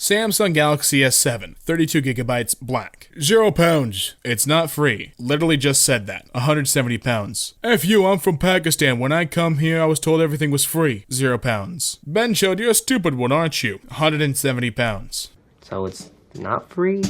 Samsung Galaxy S7, 32GB, black. £0. It's not free. Literally just said that. 170 pounds. F you, I'm from Pakistan. When I come here, I was told everything was free. £0. Ben showed you're a stupid one, aren't you? 170 pounds. So it's not free?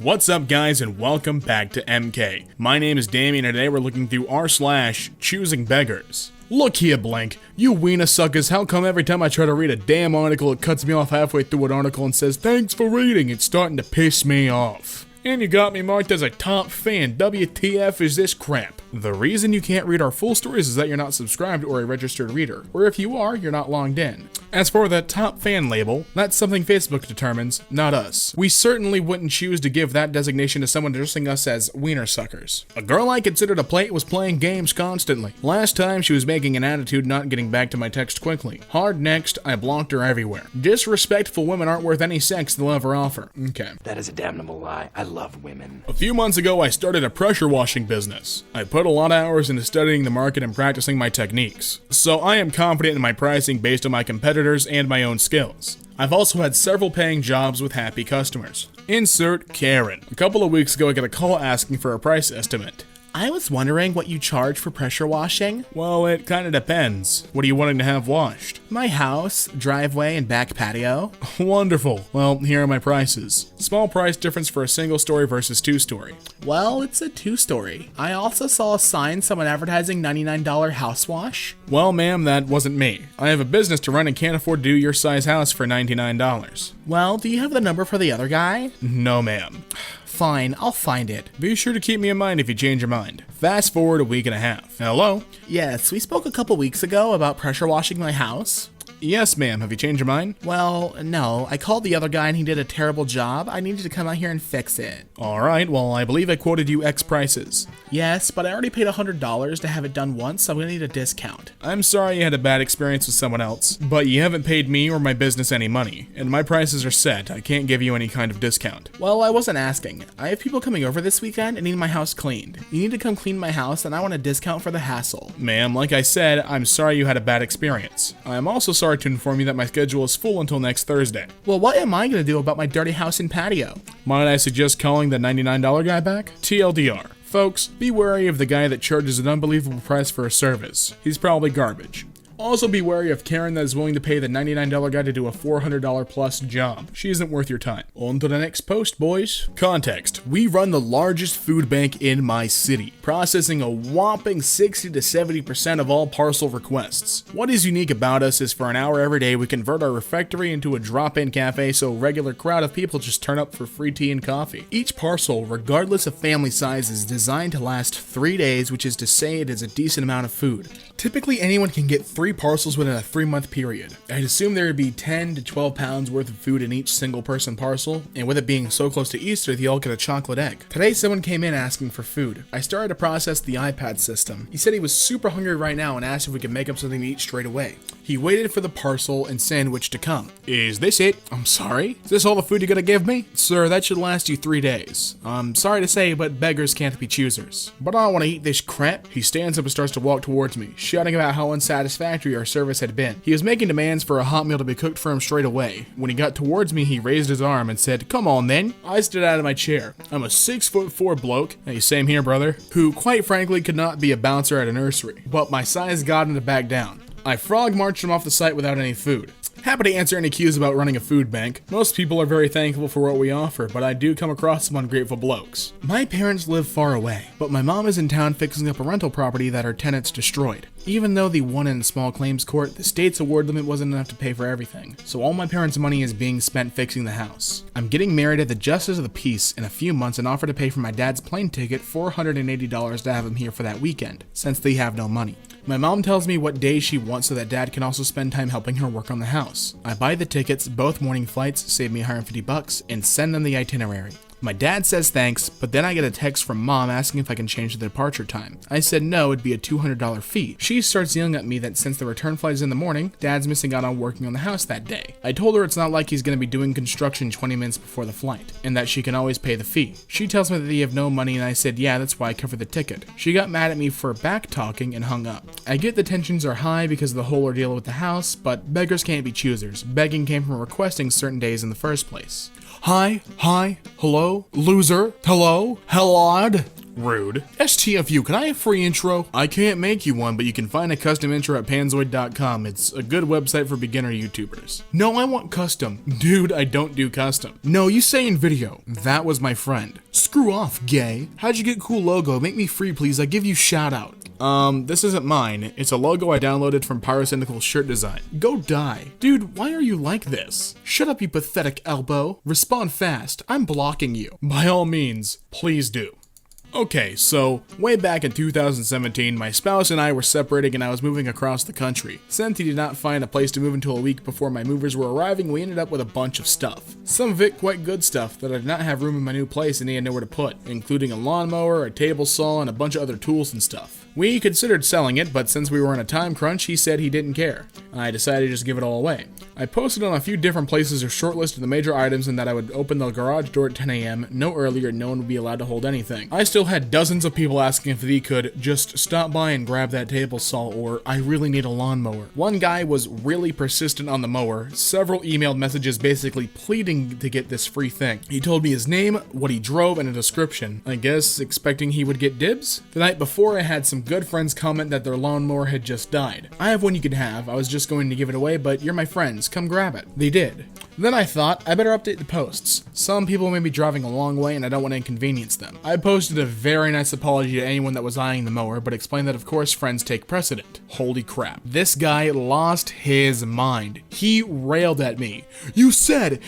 What's up, guys, and welcome back to EmKay. My name is Damien, and today we're looking through r/Choosingbeggars. Look here, Blank. You wiener suckers, how come every time I try to read a damn article, it cuts me off halfway through an article and says, "Thanks for reading." It's starting to piss me off. And you got me marked as a top fan. WTF is this crap? The reason you can't read our full stories is that you're not subscribed or a registered reader. Or if you are, you're not logged in. As for that top fan label, that's something Facebook determines, not us. We certainly wouldn't choose to give that designation to someone addressing us as wiener suckers. A girl I considered a plate was playing games constantly. Last time she was making an attitude not getting back to my text quickly. Hard next, I blocked her everywhere. Disrespectful women aren't worth any sex they'll ever offer. Okay. That is a damnable lie. I love women. A few months ago, I started a pressure washing business. I put a lot of hours into studying the market and practicing my techniques. So I am confident in my pricing based on my competitors and my own skills. I've also had several paying jobs with happy customers. Insert Karen. A couple of weeks ago, I got a call asking for a price estimate. I was wondering what you charge for pressure washing? Well, it kinda depends. What are you wanting to have washed? My house, driveway, and back patio. Wonderful. Well, here are my prices. Small price difference for a single story versus two-story. Well, it's a two-story. I also saw a sign someone advertising $99 house wash. Well, ma'am, that wasn't me. I have a business to run and can't afford to do your size house for $99. Well, do you have the number for the other guy? No, ma'am. Fine, I'll find it. Be sure to keep me in mind if you change your mind. Fast forward a week and a half. Hello? Yes, we spoke a couple weeks ago about pressure washing my house. Yes, ma'am. Have you changed your mind? Well, no. I called the other guy and he did a terrible job. I needed to come out here and fix it. Alright, well, I believe I quoted you X prices. Yes, but I already paid $100 to have it done once, so I'm gonna need a discount. I'm sorry you had a bad experience with someone else, but you haven't paid me or my business any money, and my prices are set. I can't give you any kind of discount. Well, I wasn't asking. I have people coming over this weekend and need my house cleaned. You need to come clean my house, and I want a discount for the hassle. Ma'am, like I said, I'm sorry you had a bad experience. I'm also sorry to inform you that my schedule is full until next Thursday. Well, what am I gonna do about my dirty house and patio? Might I suggest calling the $99 guy back? TLDR. Folks, be wary of the guy that charges an unbelievable price for a service. He's probably garbage. Also be wary of Karen that is willing to pay the $99 guy to do a $400 plus job. She isn't worth your time. On to the next post, boys. Context. We run the largest food bank in my city, processing a whopping 60 to 70% of all parcel requests. What is unique about us is for an hour every day, we convert our refectory into a drop-in cafe so a regular crowd of people just turn up for free tea and coffee. Each parcel, regardless of family size, is designed to last 3 days, which is to say it is a decent amount of food. Typically, anyone can get 3 parcels within a 3-month period. I'd assume there would be 10 to 12 pounds worth of food in each single person parcel, and with it being so close to Easter, they all get a chocolate egg. Today, someone came in asking for food. I started to process the iPad system. He said he was super hungry right now and asked if we could make up something to eat straight away. He waited for the parcel and sandwich to come. Is this it? I'm sorry? Is this all the food you're gonna give me? Sir, that should last you 3 days. I'm sorry to say, but beggars can't be choosers. But I don't want to eat this crap. He stands up and starts to walk towards me, shouting about how unsatisfactory our service had been. He was making demands for a hot meal to be cooked for him straight away. When he got towards me, he raised his arm and said, "Come on then." I stood out of my chair. I'm a 6'4" bloke, hey, same here brother, who quite frankly could not be a bouncer at a nursery, but my size got him to back down. I frog marched him off the site without any food. Happy to answer any cues about running a food bank. Most people are very thankful for what we offer, but I do come across some ungrateful blokes. My parents live far away, but my mom is in town fixing up a rental property that her tenants destroyed. Even though the won in small claims court, the state's award limit wasn't enough to pay for everything, so all my parents' money is being spent fixing the house. I'm getting married at the Justice of the Peace in a few months and offer to pay for my dad's plane ticket $480 to have him here for that weekend, since they have no money. My mom tells me what days she wants so that dad can also spend time helping her work on the house. I buy the tickets, both morning flights, save me $150, and send them the itinerary. My dad says thanks, but then I get a text from mom asking if I can change the departure time. I said no, it'd be a $200 fee. She starts yelling at me that since the return flight is in the morning, dad's missing out on working on the house that day. I told her it's not like he's gonna be doing construction 20 minutes before the flight, and that she can always pay the fee. She tells me that they have no money, and I said yeah, that's why I covered the ticket. She got mad at me for back talking and hung up. I get the tensions are high because of the whole ordeal with the house, but beggars can't be choosers. Begging came from requesting certain days in the first place. Hi, hello, loser, hello, hellod. Rude. STFU, can I have a free intro? I can't make you one, but you can find a custom intro at panzoid.com. It's a good website for beginner YouTubers. No, I want custom. Dude, I don't do custom. No, you say in video. That was my friend. Screw off, gay. How'd you get cool logo? Make me free, please. I give you shout out. This isn't mine. It's a logo I downloaded from Pyrosyndical's shirt design. Go die. Dude, why are you like this? Shut up, you pathetic elbow. Respond fast. I'm blocking you. By all means, please do. Okay, so way back in 2017, my spouse and I were separating and I was moving across the country. Since he did not find a place to move until a week before my movers were arriving, we ended up with a bunch of stuff. Some of it quite good stuff that I did not have room in my new place and he had nowhere to put, including a lawnmower, a table saw, and a bunch of other tools and stuff. We considered selling it, but since we were in a time crunch, he said he didn't care. I decided to just give it all away. I posted on a few different places a short list of the major items and that I would open the garage door at 10 a.m. No earlier, no one would be allowed to hold anything. I still had dozens of people asking if they could just stop by and grab that table saw or I really need a lawnmower. One guy was really persistent on the mower, several emailed messages basically pleading to get this free thing. He told me his name, what he drove, and a description. I guess expecting he would get dibs? The night before I had some good friends comment that their lawnmower had just died. I have one you can have, I was just going to give it away, but you're my friends, come grab it. They did. Then I thought, I better update the posts. Some people may be driving a long way and I don't want to inconvenience them. I posted a very nice apology to anyone that was eyeing the mower, but explained that of course friends take precedent. Holy crap. This guy lost his mind. He railed at me. You said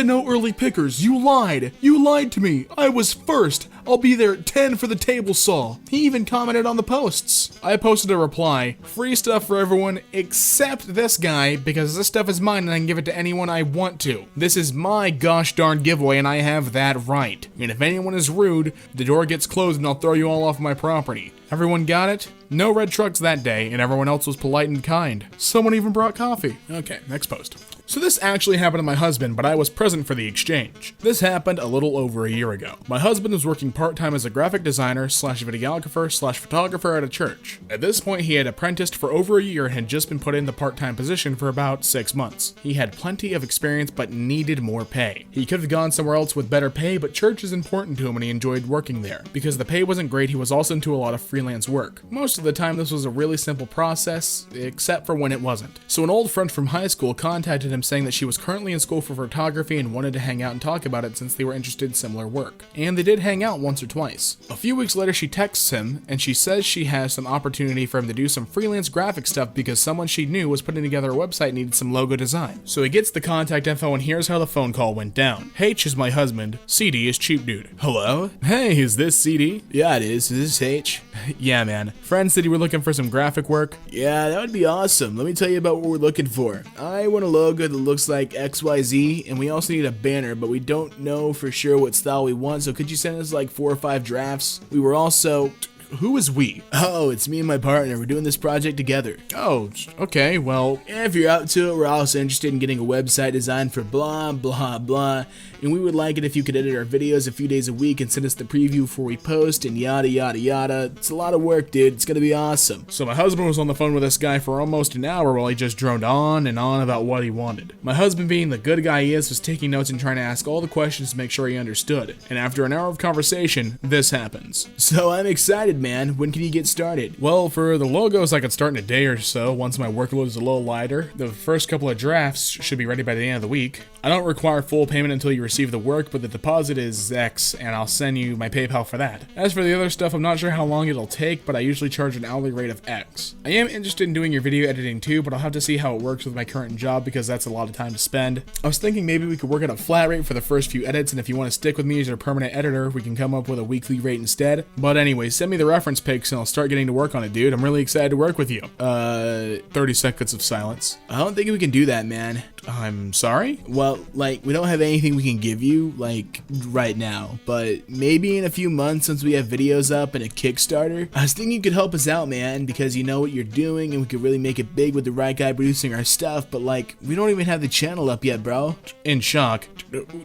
no early pickers. You lied. You lied to me. I was first. I'll be there at 10 for the table saw. He even commented on the posts. I posted a reply. Free stuff for everyone except this guy because this stuff is mine and I can give it to anyone I want to. This is my gosh darn giveaway and I have that right. And if anyone is rude, the door gets closed and I'll throw you all off my property. Everyone got it? No red trucks that day, and everyone else was polite and kind. Someone even brought coffee. Okay, next post. So this actually happened to my husband, but I was present for the exchange. This happened a little over a year ago. My husband was working part-time as a graphic designer / videographer / photographer at a church. At this point, he had apprenticed for over a year and had just been put in the part-time position for about 6 months. He had plenty of experience, but needed more pay. He could have gone somewhere else with better pay, but church is important to him and he enjoyed working there. Because the pay wasn't great, he was also into a lot of freelance work. Most of the time, this was a really simple process, except for when it wasn't. So an old friend from high school contacted him saying that she was currently in school for photography and wanted to hang out and talk about it since they were interested in similar work. And they did hang out once or twice. A few weeks later she texts him and she says she has some opportunity for him to do some freelance graphic stuff because someone she knew was putting together a website and needed some logo design. So he gets the contact info and here's how the phone call went down. H is my husband, CD is cheap dude. Hello? Hey, is this CD? Yeah it is this H? Yeah man. Friend said you were looking for some graphic work? Yeah, that would be awesome. Let me tell you about what we're looking for. I want a logo that looks like XYZ, and we also need a banner, but we don't know for sure what style we want, so could you send us like 4 or 5 drafts? We were also... Who is we? Oh, it's me and my partner. We're doing this project together. Oh, okay, well, if you're up to it, we're also interested in getting a website designed for blah, blah, blah, and we would like it if you could edit our videos a few days a week and send us the preview before we post and yada, yada, yada. It's a lot of work, dude. It's gonna be awesome. So my husband was on the phone with this guy for almost an hour while he just droned on and on about what he wanted. My husband, being the good guy he is, was taking notes and trying to ask all the questions to make sure he understood. And after an hour of conversation, this happens. So I'm excited, man. When can you get started? Well, for the logos, I could start in a day or so once my workload is a little lighter. The first couple of drafts should be ready by the end of the week. I don't require full payment until you receive the work, but the deposit is X, and I'll send you my PayPal for that. As for the other stuff, I'm not sure how long it'll take, but I usually charge an hourly rate of X. I am interested in doing your video editing too, but I'll have to see how it works with my current job because that's a lot of time to spend. I was thinking maybe we could work at a flat rate for the first few edits, and if you want to stick with me as your permanent editor, we can come up with a weekly rate instead. But anyway, send me the reference pics and I'll start getting to work on it, dude. I'm really excited to work with you. 30 seconds of silence. I don't think we can do that, man. I'm sorry? Well, like, we don't have anything we can give you, like, right now, but maybe in a few months once we have videos up and a Kickstarter, I was thinking you could help us out, man, because you know what you're doing and we could really make it big with the right guy producing our stuff, but like, we don't even have the channel up yet, bro. In shock.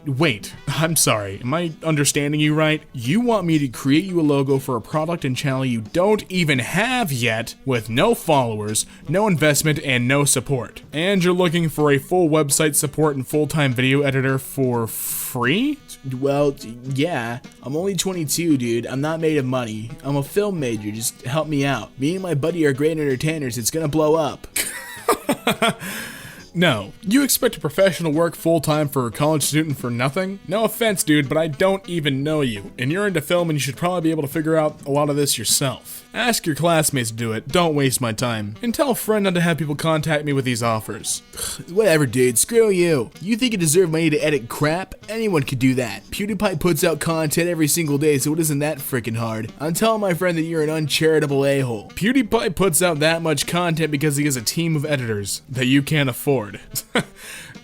Wait, I'm sorry, am I understanding you right? You want me to create you a logo for a product and channel you don't even have yet, with no followers, no investment, and no support. And you're looking for a full website support and full-time video editor for free? Well, yeah. I'm only 22, dude. I'm not made of money. I'm a film major. Just help me out. Me and my buddy are great entertainers. It's gonna blow up. No. You expect a professional work full-time for a college student for nothing? No offense, dude, but I don't even know you. And you're into film and you should probably be able to figure out a lot of this yourself. Ask your classmates to do it. Don't waste my time. And tell a friend not to have people contact me with these offers. Whatever, dude. Screw you. You think you deserve money to edit crap? Anyone could do that. PewDiePie puts out content every single day, so it isn't that freaking hard. I'm telling my friend that you're an uncharitable a-hole. PewDiePie puts out that much content because he has a team of editors that you can't afford.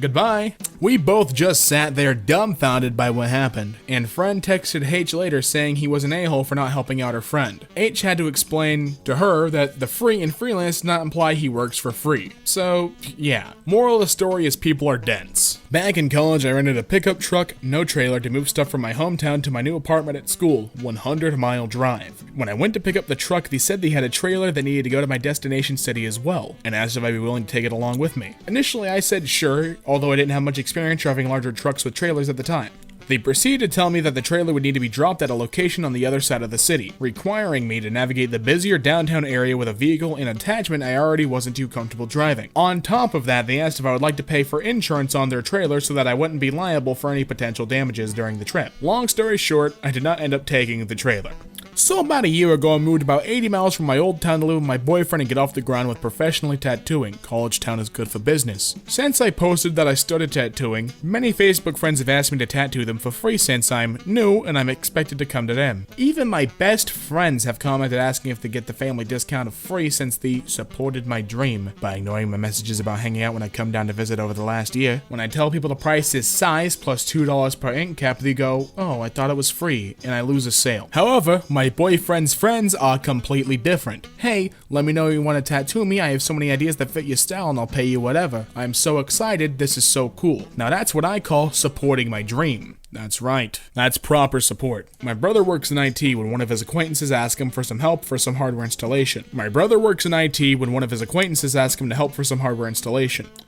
Goodbye. We both just sat there dumbfounded by what happened, and friend texted H later saying he was an a-hole for not helping out her friend. H had to explain to her that the free and freelance does not imply he works for free. So, yeah. Moral of the story is people are dense. Back in college, I rented a pickup truck, no trailer, to move stuff from my hometown to my new apartment at school, 100-mile drive. When I went to pick up the truck, they said they had a trailer that needed to go to my destination city as well, and asked if I'd be willing to take it along with me. Initially, I said sure, although I didn't have much experience driving larger trucks with trailers at the time. They proceeded to tell me that the trailer would need to be dropped at a location on the other side of the city, requiring me to navigate the busier downtown area with a vehicle and attachment I already wasn't too comfortable driving. On top of that, they asked if I would like to pay for insurance on their trailer so that I wouldn't be liable for any potential damages during the trip. Long story short, I did not end up taking the trailer. So about a year ago, I moved about 80 miles from my old town to live with my boyfriend and get off the ground with professionally tattooing. College town is good for business. Since I posted that I started tattooing, many Facebook friends have asked me to tattoo them for free since I'm new and I'm expected to come to them. Even my best friends have commented asking if they get the family discount of free since they supported my dream by ignoring my messages about hanging out when I come down to visit over the last year. When I tell people the price is size plus $2 per ink cap, they go, "Oh, I thought it was free," and I lose a sale. However, my boyfriend's friends are completely different. "Hey, let me know you want to tattoo me. I have so many ideas that fit your style and I'll pay you whatever. I'm so excited. This is so cool." Now that's what I call supporting my dream. That's right. That's proper support. My brother works in IT when one of his acquaintances asked him for some help for some hardware installation.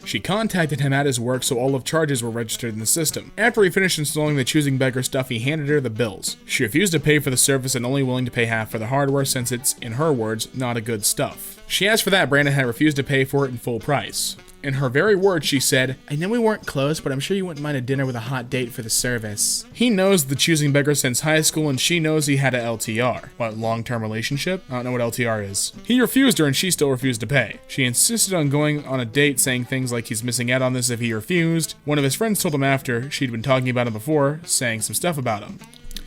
She contacted him at his work so all of charges were registered in the system. After he finished installing the Choosingbeggars stuff, he handed her the bills. She refused to pay for the service and only willing to pay half for the hardware since it's, in her words, not a good stuff. She asked for that, Brandon had refused to pay for it in full price. In her very words, she said, "I know we weren't close, but I'm sure you wouldn't mind a dinner with a hot date for the service." He knows the Choosingbeggars since high school, and she knows he had a LTR. What, long-term relationship? I don't know what LTR is. He refused her, and she still refused to pay. She insisted on going on a date, saying things like he's missing out on this if he refused. One of his friends told him after she'd been talking about him before, saying some stuff about him.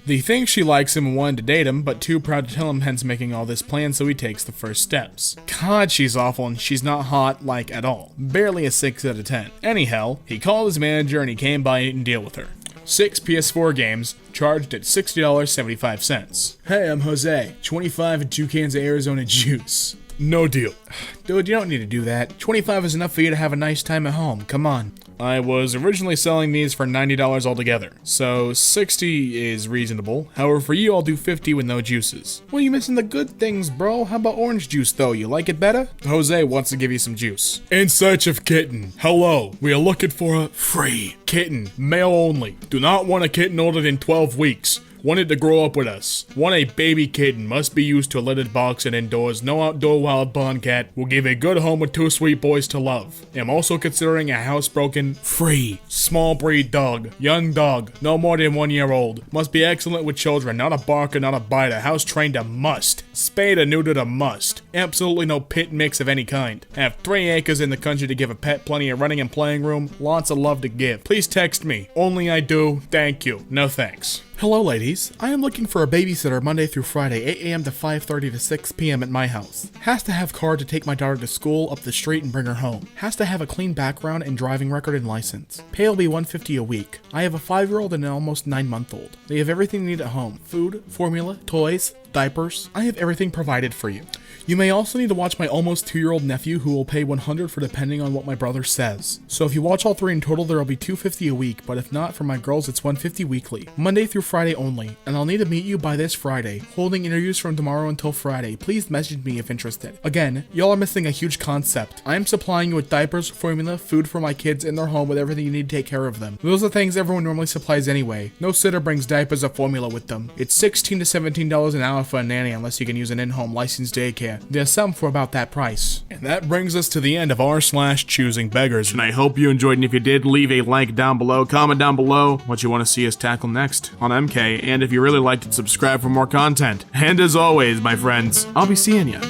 They think she likes him and wanted to date him, but too proud to tell him, hence making all this plan, so he takes the first steps. God, she's awful, and she's not hot, like, at all. Barely a 6 out of 10. Anyhow, he called his manager and he came by and deal with her. 6 PS4 games, charged at $60.75. "Hey, I'm Jose. 25 and 2 cans of Arizona juice." "No deal." "Dude, you don't need to do that. 25 is enough for you to have a nice time at home. Come on." I was originally selling these for $90 altogether, so 60 is reasonable. However, for you, I'll do 50 with no juices. Well, you're missing the good things, bro. How about orange juice, though? You like it better? Jose wants to give you some juice. "In search of kitten. Hello. We are looking for a free kitten. Male only. Do not want a kitten older than 12 weeks. Wanted to grow up with us. Want a baby kitten. Must be used to a litter box and indoors. No outdoor wild barn cat. Will give a good home with 2 sweet boys to love. Am also considering a housebroken, free, small breed dog. Young dog. No more than 1 year old. Must be excellent with children. Not a barker, not a biter. House trained a must. Spayed or neutered a must. Absolutely no pit mix of any kind. Have 3 acres in the country to give a pet plenty of running and playing room. Lots of love to give. Please text me. Only I do. Thank you. No thanks." Hello ladies, I am looking for a babysitter Monday through Friday, 8 a.m. to 5:30 to 6 p.m. at my house. Has to have car to take my daughter to school, up the street, and bring her home. Has to have a clean background and driving record and license. Pay will be $150 a week. I have a 5-year-old and an almost 9-month-old. They have everything they need at home. Food, formula, toys, diapers. I have everything provided for you. You may also need to watch my almost 2-year-old nephew, who will pay $100 for depending on what my brother says. So if you watch all 3 in total, there will be $250 a week, but if not, for my girls it's $150 weekly. Monday through Friday only, and I'll need to meet you by this Friday, holding interviews from tomorrow until Friday. Please message me if interested. Again, y'all are missing a huge concept. I am supplying you with diapers, formula, food for my kids in their home with everything you need to take care of them. Those are things everyone normally supplies anyway. No sitter brings diapers or formula with them. It's $16 to $17 an hour for a nanny unless you can use an in-home licensed daycare. There's some for about that price. And that brings us to the end of r/choosingbeggars, and I hope you enjoyed, and if you did, leave a like down below, comment down below what you want to see us tackle next on EmKay, and if you really liked it, subscribe for more content. And as always, my friends, I'll be seeing ya.